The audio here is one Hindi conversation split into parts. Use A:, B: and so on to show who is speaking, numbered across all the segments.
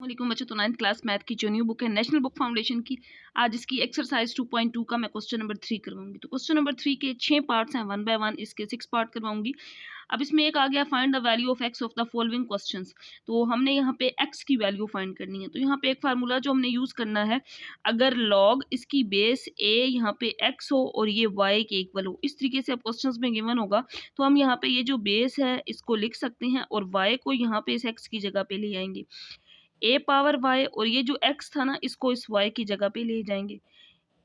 A: वालेकुम बच्चों। तो 9th क्लास मैथ की जो न्यू बुक है नेशनल बुक फाउंडेशन की, आज इसकी एक्सरसाइज 2.2 का मैं क्वेश्चन नंबर 3 करवाऊंगी। तो क्वेश्चन नंबर 3 के 6 पार्ट्स हैं, 1 बाय 1 इसके 6 पार्ट करवाऊंगी। अब इसमें एक आ गया find the value of x of the following questions. तो हमने यहाँ पे एक्स की वैल्यू फाइंड करनी है। तो यहाँ पे एक फार्मूला जो हमने यूज करना है, अगर लॉग इसकी बेस ए यहाँ पे एक्स हो और ये वाई के इक्वल हो, इस तरीके से अब क्वेश्चंस में गिवन होगा तो हम यहाँ पे ये जो बेस है इसको लिख सकते हैं और वाई को यहाँ पे इस एक्स की जगह पे ले आएंगे, ए पावर वाई, और ये जो एक्स था ना इसको इस वाई की जगह पे ले जाएंगे,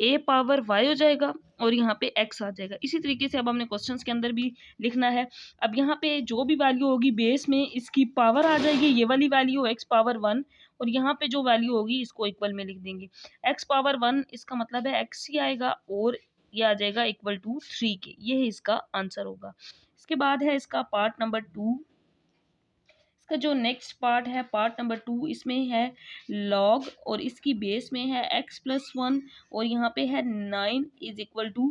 A: ए पावर वाई हो जाएगा और यहाँ पे एक्स आ जाएगा। इसी तरीके से अब हमने क्वेश्चंस के अंदर भी लिखना है। अब यहाँ पे जो भी वैल्यू होगी बेस में इसकी पावर आ जाएगी, ये वाली वैल्यू एक्स पावर 1, और यहाँ पे जो वैल्यू होगी इसको इक्वल में लिख देंगे। एक्स पावर 1 इसका मतलब है एक्स ही आएगा और ये आ जाएगा इक्वल टू 3 के। ये है इसका आंसर होगा। इसके बाद है इसका पार्ट नंबर 2। इसका जो नेक्स्ट पार्ट है पार्ट नंबर 2, इसमें है लॉग और इसकी बेस में है x+1 और यहाँ पे है 9 इज इक्वल टू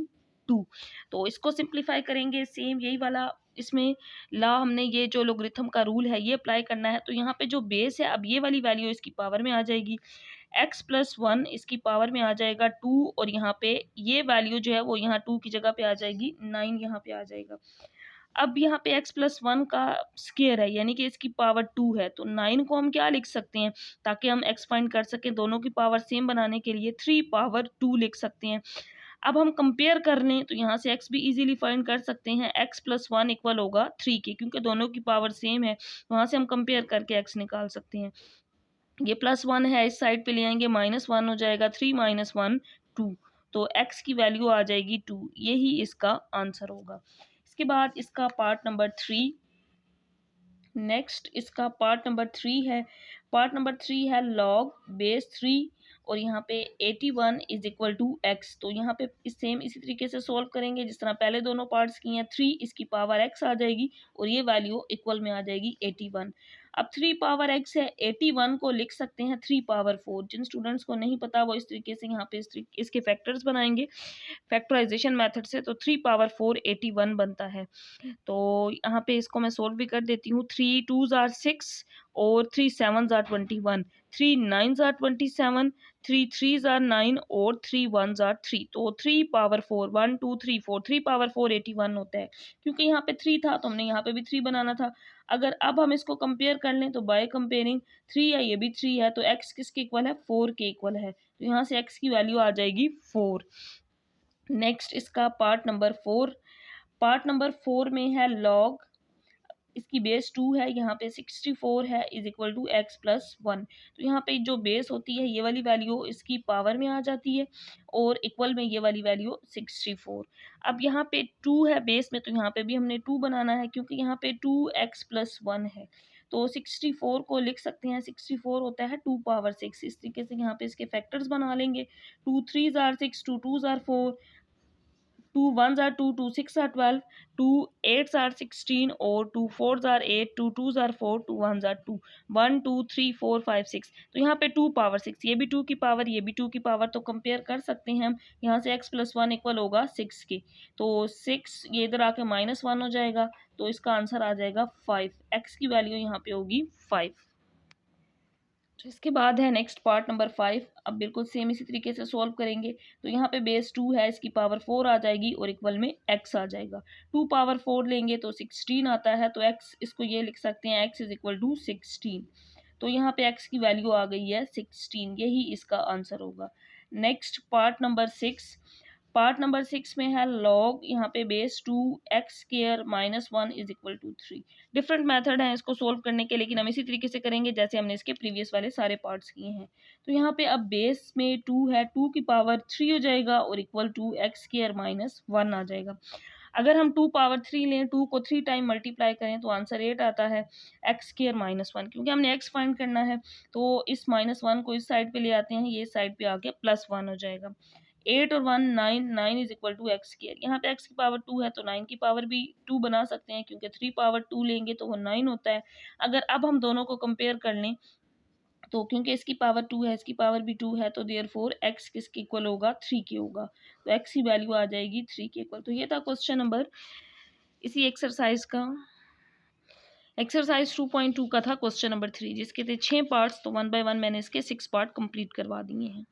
A: 2। तो इसको सिंप्लीफाई करेंगे, सेम यही वाला इसमें ला हमने ये जो लोगरिथम का रूल है ये अप्लाई करना है। तो यहाँ पे जो बेस है अब ये वाली वैल्यू इसकी पावर में आ जाएगी, x+1 इसकी पावर में आ जाएगा 2 और यहाँ पे ये वैल्यू जो है वो यहाँ 2 की जगह पे आ जाएगी, 9 यहाँ पे आ जाएगा। अब यहाँ पे x+1 का स्क्वायर है यानी कि इसकी पावर 2 है, तो 9 को हम क्या लिख सकते हैं ताकि हम x फाइंड कर सकें, दोनों की पावर सेम बनाने के लिए 3 पावर 2 लिख सकते हैं। अब हम कंपेयर कर लें तो यहाँ से x भी इजीली फाइंड कर सकते हैं, x+1 इक्वल होगा 3 के, क्योंकि दोनों की पावर सेम है वहाँ से हम कंपेयर करके x निकाल सकते हैं। ये +1 है, इस साइड पे ले आएंगे, -1 हो जाएगा, 3 - 1 2, तो x की वैल्यू आ जाएगी 2। यही इसका आंसर होगा। इसके बाद इसका पार्ट नंबर 3, नेक्स्ट इसका पार्ट नंबर 3 है। पार्ट नंबर 3 है लॉग बेस 3 और यहाँ पे 81 इज इक्वल टू एक्स। तो यहाँ पे सेम इसी तरीके से सॉल्व करेंगे जिस तरह पहले दोनों पार्ट्स की हैं। 3 इसकी पावर एक्स आ जाएगी और ये वैल्यू इक्वल में आ जाएगी 81। अब 3 पावर एक्स है, 81 को लिख सकते हैं 3 पावर 4। जिन स्टूडेंट्स को नहीं पता वो इस तरीके से यहाँ पे इसके फैक्टर्स बनाएंगे फैक्टराइजेशन मेथड से। तो 3 पावर 4 81 बनता है। तो यहाँ पे इसको मैं सोल्व भी कर देती हूँ। 3 2s are 6 और 3 7s are 21, 3 9s are 27, 3 3s are 9 और 3 1s are 3। तो 3 पावर 4 1 2 3 4, 3 पावर 4 81 होता है। क्योंकि यहाँ पे 3 था तो हमने यहाँ पे भी 3 बनाना था। अगर अब हम इसको कंपेयर कर लें तो बाय कंपेयरिंग 3 है, ये भी 3 है, तो x किसके इक्वल है, 4 के इक्वल है। तो यहाँ से x की वैल्यू आ जाएगी 4। नेक्स्ट इसका पार्ट नंबर 4। पार्ट नंबर 4 में है लॉग, इसकी बेस 2 है, यहाँ पे 64 है इज इक्वल टू x+1। तो यहाँ पे जो बेस होती है ये वाली वैल्यू इसकी पावर में आ जाती है और इक्वल में ये वाली वैल्यू 64। अब यहाँ पे 2 है बेस में, तो यहाँ पे भी हमने 2 बनाना है क्योंकि यहाँ पे 2x+1 है। तो 64 को लिख सकते हैं, 64 होता है 2 पावर 6। इस तरीके से यहाँ पे इसके फैक्टर्स बना लेंगे। 2 3s are 6, 2 2s are 4, 2 1s are 2, 2 6 are 12, 2 8s are 16 और 2 4s are 8, 2 2s are 4, 2 1s are 2, 1 2 3 4 5 6। तो यहाँ पे 2 पावर 6, ये भी 2 की पावर, ये भी 2 की पावर, तो कंपेयर कर सकते हैं हम। यहाँ से x+1 इक्वल होगा 6 के, तो 6 ये इधर आके -1 हो जाएगा, तो इसका आंसर आ जाएगा 5। x की वैल्यू यहाँ पे होगी 5। तो इसके बाद है नेक्स्ट पार्ट नंबर 5। अब बिल्कुल सेम इसी तरीके से सॉल्व करेंगे। तो यहाँ पे बेस 2 है, इसकी पावर 4 आ जाएगी और इक्वल में x आ जाएगा। 2 पावर 4 लेंगे तो 16 आता है, तो x इसको ये लिख सकते हैं x इज इक्वल टू 16। तो यहाँ पे x की वैल्यू आ गई है 16, यही इसका आंसर होगा। Next part number 6। Part number 6 में है लॉग, यहाँ पे base 2 x² -1 is equal to 3। Different method है इसको सोल्व करने के, लेकिन हम इसी तरीके से करेंगे जैसे हमने इसके प्रीवियस वाले सारे पार्ट्स किए हैं। तो यहाँ पे अब बेस में 2 है, 2 की पावर 3 हो जाएगा और इक्वल टू x² -1 आ जाएगा। अगर हम 2 पावर 3 लें, 2 को 3 टाइम मल्टीप्लाई करें तो आंसर 8 आता है, x² -1, क्योंकि हमने x फाइंड करना है तो इस -1 को इस साइड पे ले आते हैं, ये साइड पे आके +1 हो जाएगा। 8 और 1 9, 9 इज इक्वल टू x²। यहाँ पे x की पावर 2 है तो 9 की पावर भी 2 बना सकते हैं, क्योंकि 3 पावर 2 लेंगे तो वो 9 होता है। अगर अब हम दोनों को कंपेयर कर लें तो क्योंकि इसकी पावर 2 है, इसकी पावर भी 2 है, तो देयरफॉर x किसके इक्वल होगा, 3 के होगा। तो x की वैल्यू आ जाएगी 3 के इक्वल। तो ये था क्वेश्चन नंबर इसी एक्सरसाइज का। एक्सरसाइज 2.2 का था क्वेश्चन नंबर 3, जिसके थे 6 पार्ट्स, तो 1 बाय 1 मैंने इसके 6 पार्ट कंप्लीट करवा दिए हैं।